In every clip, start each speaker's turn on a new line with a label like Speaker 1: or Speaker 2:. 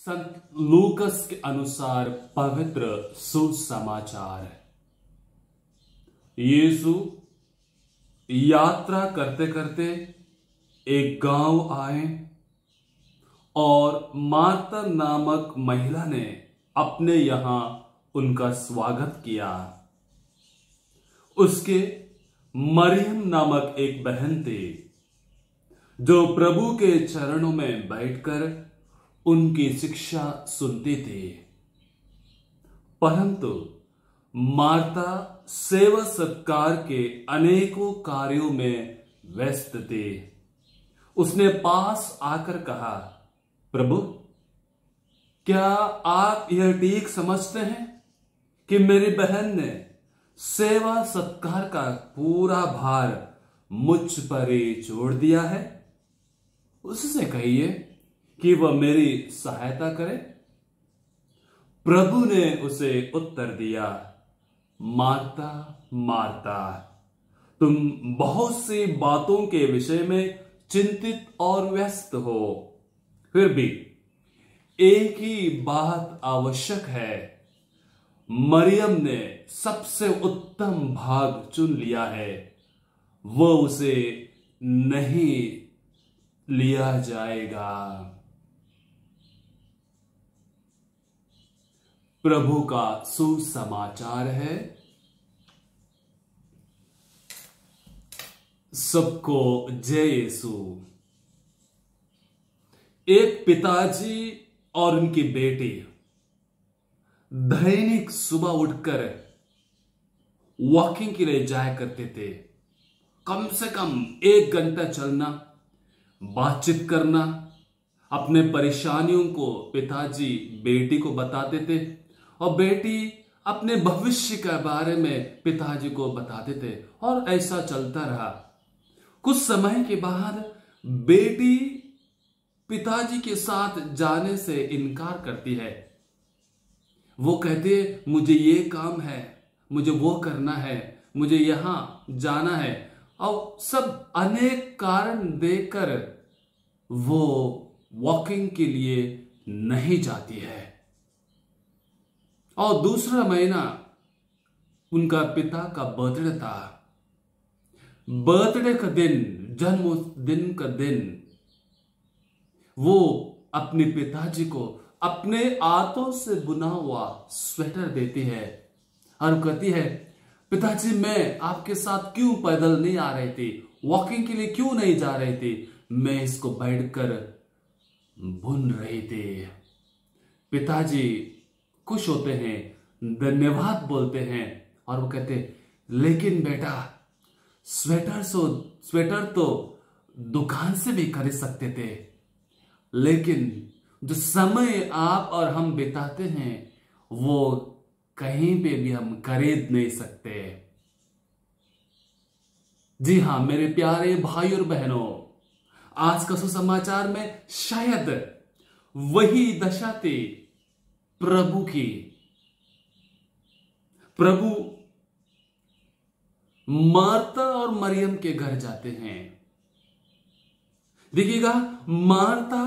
Speaker 1: संत लूकस के अनुसार पवित्र सुसमाचार है। यीशु यात्रा करते करते एक गांव आए और मार्ता नामक महिला ने अपने यहां उनका स्वागत किया। उसके मरियम नामक एक बहन थी जो प्रभु के चरणों में बैठकर उनकी शिक्षा सुनती थी, परंतु मार्ता सेवा सत्कार के अनेकों कार्यों में व्यस्त थी। उसने पास आकर कहा, प्रभु, क्या आप यह ठीक समझते हैं कि मेरी बहन ने सेवा सत्कार का पूरा भार मुझ पर ही छोड़ दिया है? उससे कहिए कि वह मेरी सहायता करे। प्रभु ने उसे उत्तर दिया, मार्ता मार्ता, तुम बहुत सी बातों के विषय में चिंतित और व्यस्त हो, फिर भी एक ही बात आवश्यक है। मरियम ने सबसे उत्तम भाग चुन लिया है, वह उसे नहीं लिया जाएगा। प्रभु का सुसमाचार है। सबको जय यीशु। एक पिताजी और उनकी बेटी दैनिक सुबह उठकर वॉकिंग के लिए जाया करते थे। कम से कम 1 घंटा चलना, बातचीत करना, अपने परेशानियों को पिताजी बेटी को बताते थे और बेटी अपने भविष्य के बारे में पिताजी को बताते थे, और ऐसा चलता रहा। कुछ समय के बाद बेटी पिताजी के साथ जाने से इनकार करती है। वो कहते, मुझे ये काम है, मुझे वो करना है, मुझे यहां जाना है, और सब अनेक कारण देकर वो वॉकिंग के लिए नहीं जाती है। और दूसरा महीना उनका पिता का बर्थडे था। बर्थडे का दिन, जन्मदिन का दिन, वो अपने पिताजी को अपने हाथों से बुना हुआ स्वेटर देती है और कहती है, पिताजी, मैं आपके साथ क्यों पैदल नहीं आ रही थी, वॉकिंग के लिए क्यों नहीं जा रही थी, मैं इसको बैठकर बुन रही थी। पिताजी खुश होते हैं, धन्यवाद बोलते हैं, और वो कहते, लेकिन बेटा, स्वेटर तो दुकान से भी खरीद सकते थे, लेकिन जो समय आप और हम बिताते हैं वो कहीं पे भी हम खरीद नहीं सकते। जी हां मेरे प्यारे भाई और बहनों, आज का सुसमाचार में शायद वही दशा थी प्रभु की। प्रभु मार्ता और मरियम के घर जाते हैं। देखिएगा मार्ता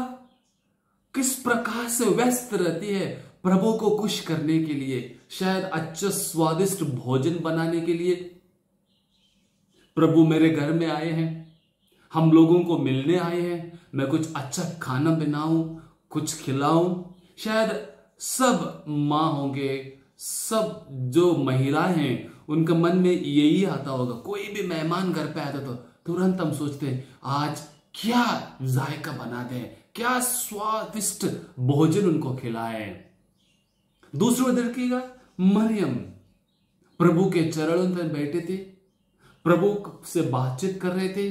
Speaker 1: किस प्रकार से व्यस्त रहती है प्रभु को खुश करने के लिए, शायद अच्छा स्वादिष्ट भोजन बनाने के लिए। प्रभु मेरे घर में आए हैं, हम लोगों को मिलने आए हैं, मैं कुछ अच्छा खाना बनाऊं, कुछ खिलाऊं। शायद सब मां होंगे, सब जो महिलाएं हैं, उनका मन में यही आता होगा। कोई भी मेहमान घर पे आता तो तुरंत हम सोचते हैं, आज क्या जायका बना दें, क्या स्वादिष्ट भोजन उनको खिलाएं। दूसरी ओर देखिएगा, मरियम प्रभु के चरणों में बैठे थे, प्रभु से बातचीत कर रहे थे,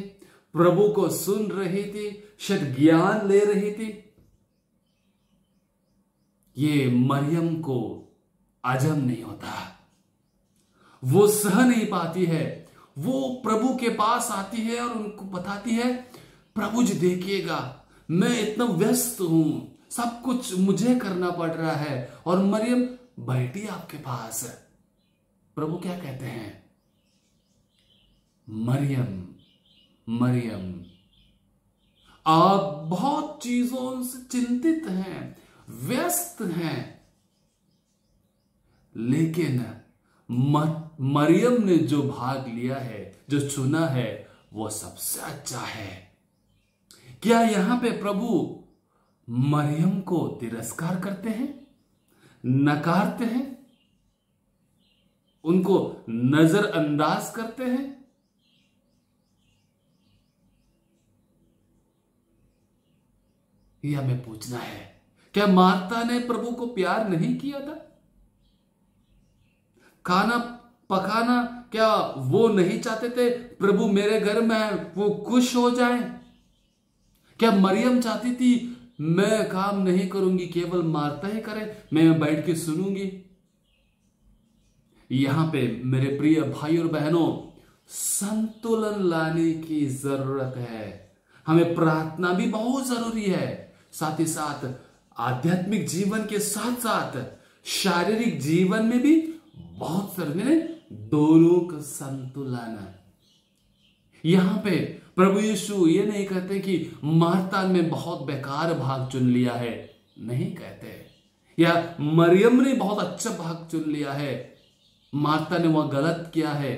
Speaker 1: प्रभु को सुन रही थी, शायद ज्ञान ले रही थी। ये मरियम को हजम नहीं होता, वो सह नहीं पाती है। वो प्रभु के पास आती है और उनको बताती है, प्रभु जी देखिएगा, मैं इतना व्यस्त हूं, सब कुछ मुझे करना पड़ रहा है, और मरियम बैठी आपके पास। प्रभु क्या कहते हैं, मरियम मरियम, आप बहुत चीजों से चिंतित हैं, व्यस्त हैं, लेकिन मरियम ने जो भाग लिया है, जो चुना है, वो सबसे अच्छा है। क्या यहां पे प्रभु मरियम को तिरस्कार करते हैं, नकारते हैं, उनको नजरअंदाज करते हैं? यह हमें पूछना है। क्या मार्था ने प्रभु को प्यार नहीं किया था? खाना पकाना क्या वो नहीं चाहते थे प्रभु मेरे घर में वो खुश हो जाए? क्या मरियम चाहती थी मैं काम नहीं करूंगी, केवल मार्था ही करे, मैं बैठ के सुनूंगी? यहां पे मेरे प्रिय भाई और बहनों, संतुलन लाने की जरूरत है। हमें प्रार्थना भी बहुत जरूरी है, साथ ही साथ आध्यात्मिक जीवन के साथ साथ शारीरिक जीवन में भी बहुत जरूरी है, दोनों का संतुलन। यहां पे प्रभु यीशु ये नहीं कहते कि मार्था ने बहुत बेकार भाग चुन लिया है, नहीं कहते, या मरियम ने बहुत अच्छा भाग चुन लिया है, मार्था ने वह गलत किया है,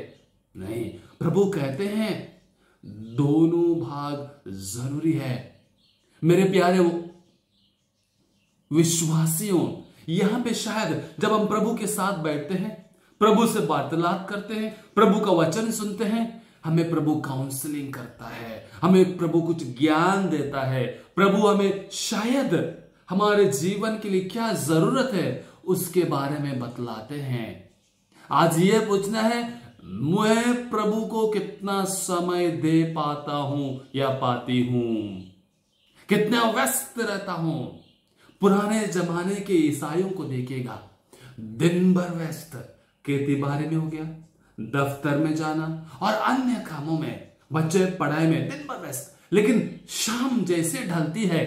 Speaker 1: नहीं। प्रभु कहते हैं दोनों भाग जरूरी है। मेरे प्यारे विश्वासियों, यहां पे शायद जब हम प्रभु के साथ बैठते हैं, प्रभु से वार्तालाप करते हैं, प्रभु का वचन सुनते हैं, हमें प्रभु काउंसलिंग करता है, हमें प्रभु कुछ ज्ञान देता है, प्रभु हमें शायद हमारे जीवन के लिए क्या जरूरत है उसके बारे में बतलाते हैं। आज ये पूछना है, मैं प्रभु को कितना समय दे पाता हूं या पाती हूं, कितना व्यस्त रहता हूं। पुराने जमाने के ईसाइयों को देखिएगा, दिन भर व्यस्त, खेती बाड़ी में हो गया, दफ्तर में जाना और अन्य कामों में, बच्चे पढ़ाई में दिन भर व्यस्त, लेकिन शाम जैसे ढलती है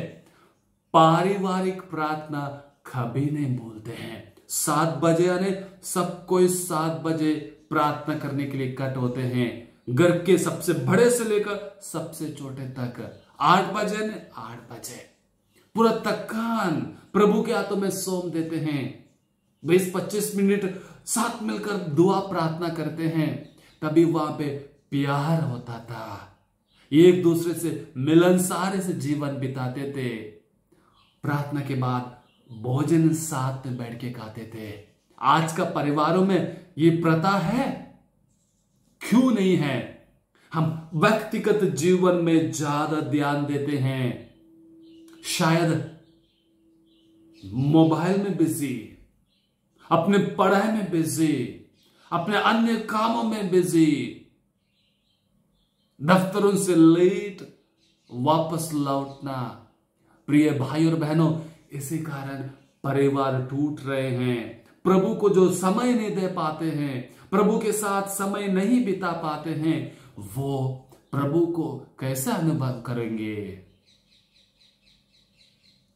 Speaker 1: पारिवारिक प्रार्थना कभी नहीं भूलते हैं। 7 बजे आने सब कोई 7 बजे प्रार्थना करने के लिए इकट्ठ होते हैं, घर के सबसे बड़े से लेकर सबसे छोटे तक। 8 बजे ने 8 बजे पूरा थकान प्रभु के हाथों में सौंप देते हैं, 20-25 मिनट साथ मिलकर दुआ प्रार्थना करते हैं। तभी वहां पे प्यार होता था, एक दूसरे से मिलनसार से जीवन बिताते थे। प्रार्थना के बाद भोजन साथ में बैठ के खाते थे। आज का परिवारों में ये प्रथा है, क्यों नहीं है? हम व्यक्तिगत जीवन में ज्यादा ध्यान देते हैं, शायद मोबाइल में बिजी, अपने पढ़ाई में बिजी, अपने अन्य कामों में बिजी, दफ्तरों से लेट वापस लौटना। प्रिय भाई और बहनों, इसी कारण परिवार टूट रहे हैं। प्रभु को जो समय नहीं दे पाते हैं, प्रभु के साथ समय नहीं बिता पाते हैं, वो प्रभु को कैसे अनुभव करेंगे?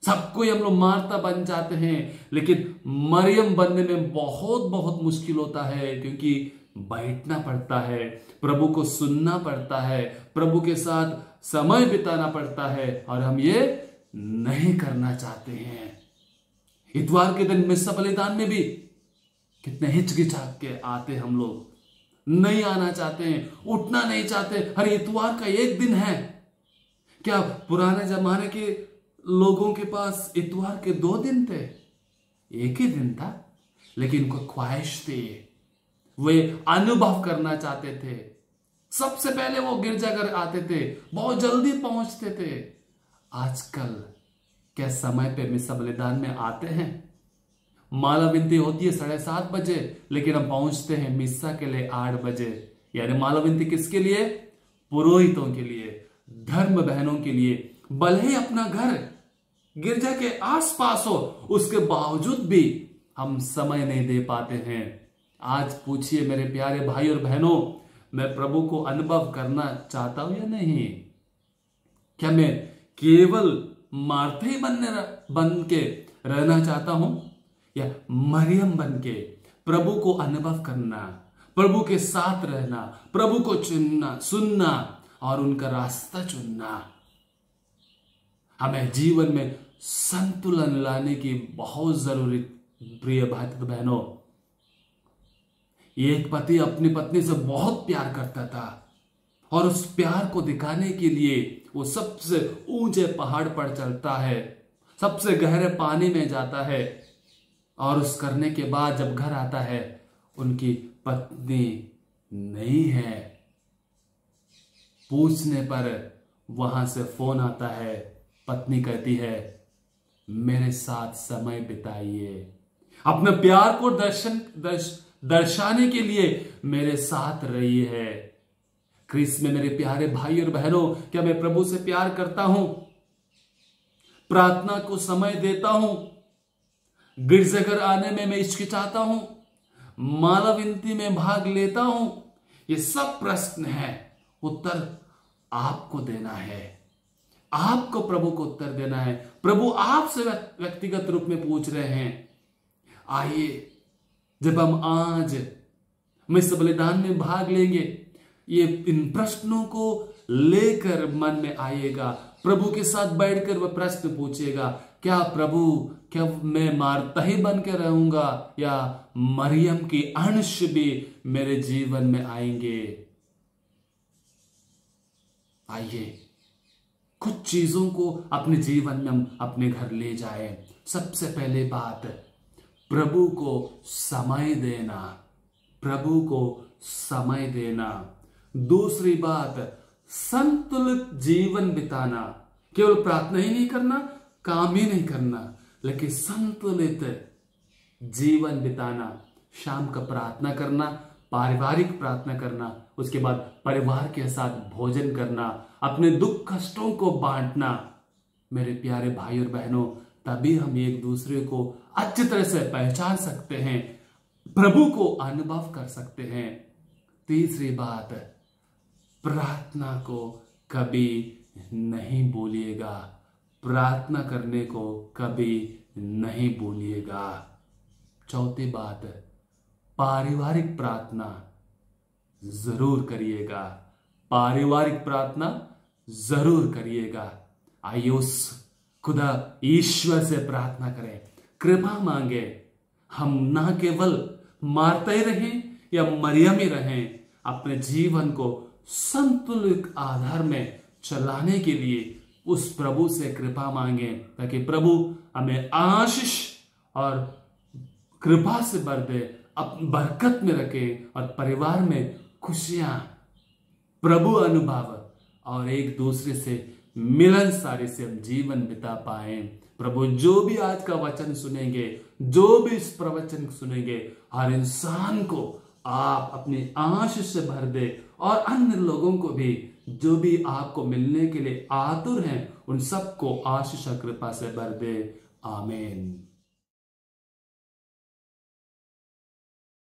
Speaker 1: सबको हम लोग मार्था बन जाते हैं, लेकिन मरियम बनने में बहुत बहुत मुश्किल होता है, क्योंकि बैठना पड़ता है, प्रभु को सुनना पड़ता है, प्रभु के साथ समय बिताना पड़ता है, और हम ये नहीं करना चाहते हैं। इतवार के दिन मिस्सा बलिदान में भी कितने हिचकिचा के आते हम लोग, नहीं आना चाहते हैं, उठना नहीं चाहते। हर इतवार का एक दिन है क्या? पुराने जमाने के लोगों के पास इतवार के 2 दिन थे, एक ही दिन था, लेकिन उनको ख्वाहिश थी, वे अनुभव करना चाहते थे। सबसे पहले वो गिरजाघर आते थे, बहुत जल्दी पहुंचते थे। आजकल क्या समय पे मिस्सा बलिदान में आते हैं? माला विनती होती है 7:30 बजे, लेकिन हम पहुंचते हैं मिस्सा के लिए 8 बजे। यानी माला विनती किसके लिए? पुरोहितों के लिए, धर्म बहनों के लिए। भले ही अपना घर गिरजा के आसपास हो, उसके बावजूद भी हम समय नहीं दे पाते हैं। आज पूछिए मेरे प्यारे भाई और बहनों, मैं प्रभु को अनुभव करना चाहता हूं या नहीं? क्या मैं केवल मार्था ही बन के रहना चाहता हूं, या मरियम बन के प्रभु को अनुभव करना, प्रभु के साथ रहना, प्रभु को चुनना, सुनना और उनका रास्ता चुनना? हमें जीवन में संतुलन लाने की बहुत जरूरी। प्रिय भाई बहनों, एक पति अपनी पत्नी से बहुत प्यार करता था और उस प्यार को दिखाने के लिए वो सबसे ऊंचे पहाड़ पर चढ़ता है, सबसे गहरे पानी में जाता है, और उस करने के बाद जब घर आता है उनकी पत्नी नहीं है। पूछने पर वहां से फोन आता है, पत्नी कहती है मेरे साथ समय बिताइए, अपने प्यार को दर्शाने के लिए मेरे साथ रही है। क्रिस में मेरे प्यारे भाई और बहनों, क्या मैं प्रभु से प्यार करता हूं? प्रार्थना को समय देता हूं? गिरजाघर आने में मैं हिचकिचाता हूं? माला विनती में भाग लेता हूं? ये सब प्रश्न है, उत्तर आपको देना है। आपको प्रभु को उत्तर देना है। प्रभु आपसे व्यक्तिगत रूप में पूछ रहे हैं। आइए, जब हम आज मिस बलिदान में भाग लेंगे, ये इन प्रश्नों को लेकर मन में आएगा, प्रभु के साथ बैठकर वह प्रश्न पूछेगा, क्या प्रभु, क्या मैं मार्ता ही बन के रहूंगा या मरियम की अंश भी मेरे जीवन में आएंगे? आइए, कुछ चीजों को अपने जीवन में हम अपने घर ले जाएं। सबसे पहले बात, प्रभु को समय देना, प्रभु को समय देना। दूसरी बात, संतुलित जीवन बिताना। केवल प्रार्थना ही नहीं करना, काम ही नहीं करना, लेकिन संतुलित जीवन बिताना। शाम का प्रार्थना करना, पारिवारिक प्रार्थना करना, उसके बाद परिवार के साथ भोजन करना, अपने दुख कष्टों को बांटना। मेरे प्यारे भाई और बहनों, तभी हम एक दूसरे को अच्छी तरह से पहचान सकते हैं, प्रभु को अनुभव कर सकते हैं। तीसरी बात, प्रार्थना को कभी नहीं भूलिएगा, प्रार्थना करने को कभी नहीं भूलिएगा। चौथी बात, पारिवारिक प्रार्थना जरूर करिएगा, पारिवारिक प्रार्थना जरूर करिएगा। आइए उस खुदा ईश्वर से प्रार्थना करें, कृपा मांगे, हम ना केवल मारते ही रहें या मरियम ही रहें, अपने जीवन को संतुलित आधार में चलाने के लिए उस प्रभु से कृपा मांगे, ताकि प्रभु हमें आशीष और कृपा से भर दे, बरकत में रखे और परिवार में खुशियां, प्रभु अनुभव और एक दूसरे से मिलनसारी से हम जीवन बिता पाए। प्रभु जो भी आज का वचन सुनेंगे, जो भी इस प्रवचन सुनेंगे, हर इंसान को आप अपनी आशीष से भर दे, और अन्य लोगों को भी जो भी आपको मिलने के लिए आतुर हैं, उन सबको आशीष और कृपा से भर दे। आमीन।